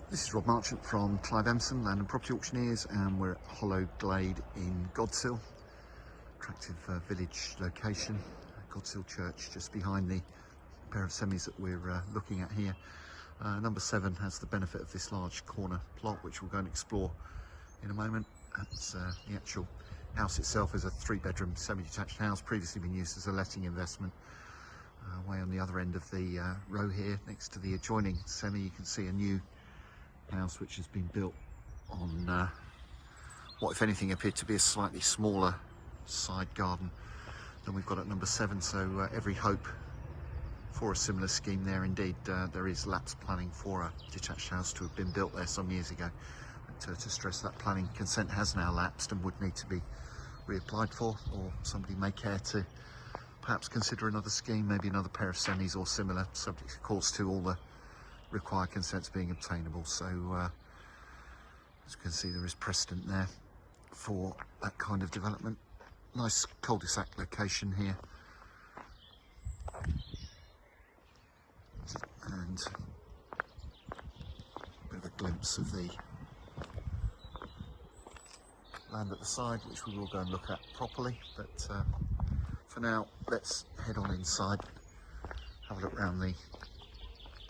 This is Rob Marchant from Clive Empson, Land and Property Auctioneers, and we're at Hollow Glade in Godshill. Attractive village location. Godshill Church just behind the pair of semis that we're looking at here. Number 7 has the benefit of this large corner plot, which we'll go and explore in a moment. That's the actual house itself is a 3-bedroom semi-detached house, previously been used as a letting investment. Way on the other end of the row here, next to the adjoining semi, you can see a new house which has been built on what if anything appeared to be a slightly smaller side garden than we've got at number 7, so every hope for a similar scheme there. Indeed, there is lapse planning for a detached house to have been built there some years ago, but to stress that planning consent has now lapsed and would need to be reapplied for, or somebody may care to perhaps consider another scheme, maybe another pair of semis or similar, subject of course to all the required consents being obtainable. So as you can see, there is precedent there for that kind of development. Nice cul-de-sac location here, and a bit of a glimpse of the land at the side, which we will go and look at properly, but for now let's head on inside, have a look around the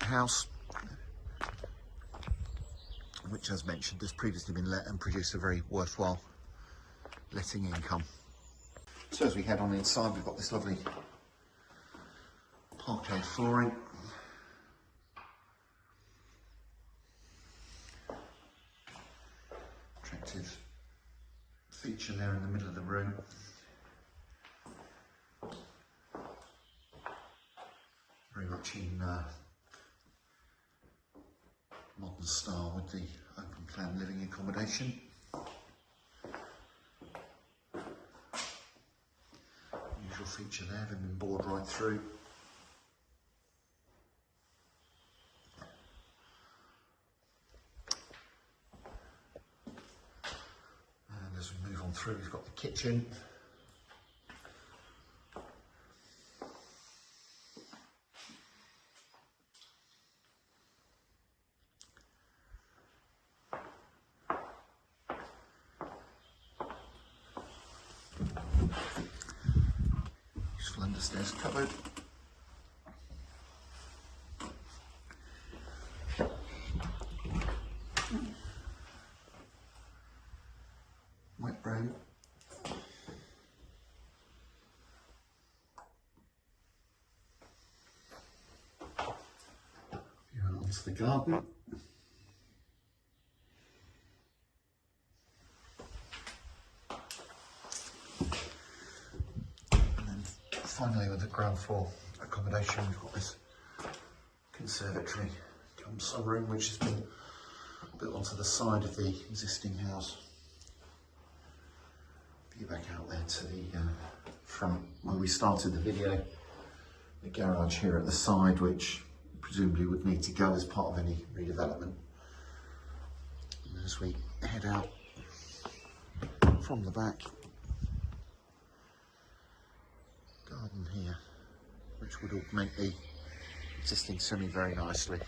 house, which, as mentioned, has previously been let and produced a very worthwhile letting income. So as we head on inside, we've got this lovely parquet flooring, attractive feature there in the middle of the room. Very much in modern style with the open plan living accommodation. Usual feature there, having been bored right through. And as we move on through, we've got the kitchen. Useful understairs cupboard. Wet room. View out onto the garden. Finally, with the ground floor accommodation, we've got this conservatory cum sunroom, which has been built onto the side of the existing house. View back out there to the front where we started the video. The garage here at the side, which presumably would need to go as part of any redevelopment. And as we head out from the back, garden here, which would augment the existing semi very nicely.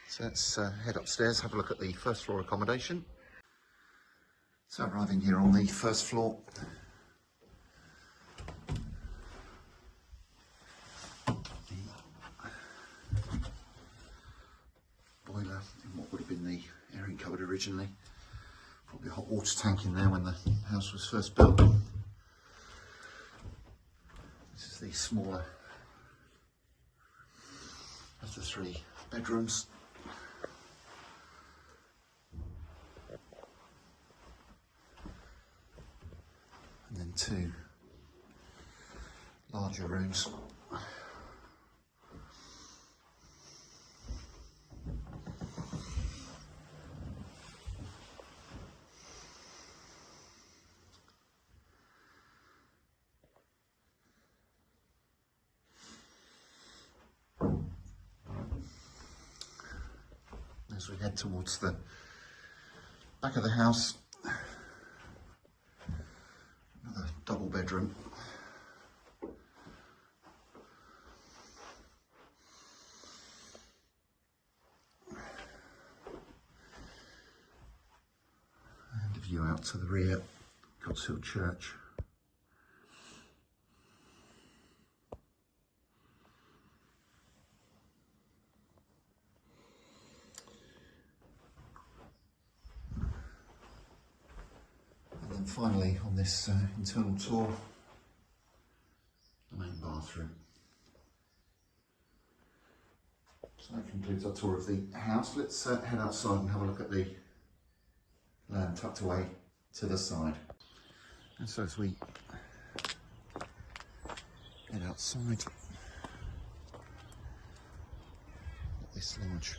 So let's head upstairs, have a look at the first floor accommodation. So arriving here on the first floor, the boiler in what would have been the airing cupboard originally. Probably a hot water tank in there when the house was first built. This is the smaller of the 3 bedrooms. And then 2 larger rooms. As we head towards the back of the house, another double bedroom. out to the rear, Godshill Church. And then finally on this internal tour, the main bathroom. So that concludes our tour of the house. Let's head outside and have a look at the land tucked away to the side. And so as we head outside, this large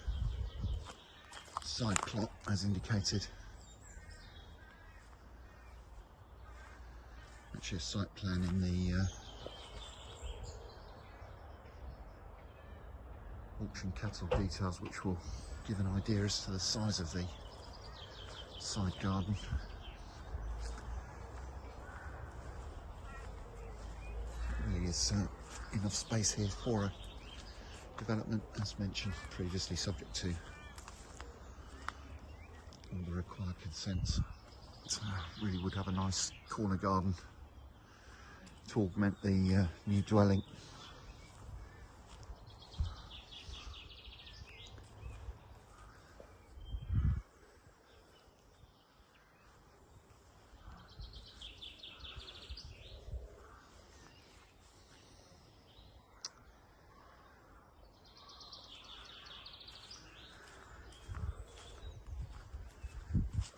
side plot as indicated, actually a site plan in the auction catalogue details, which will give an idea as to the size of the side garden. There really is enough space here for a development, as mentioned previously, subject to all the required consents. So really would have a nice corner garden to augment the new dwelling.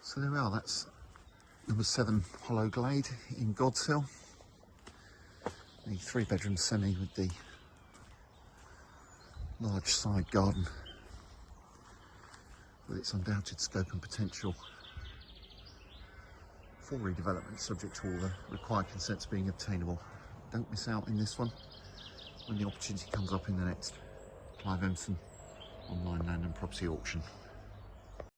So there we are, that's number 7 Hollow Glade in Godshill. The 3-bedroom semi with the large side garden, with its undoubted scope and potential for redevelopment, subject to all the required consents being obtainable. Don't miss out in this one when the opportunity comes up in the next Clive Empson online land and property auction.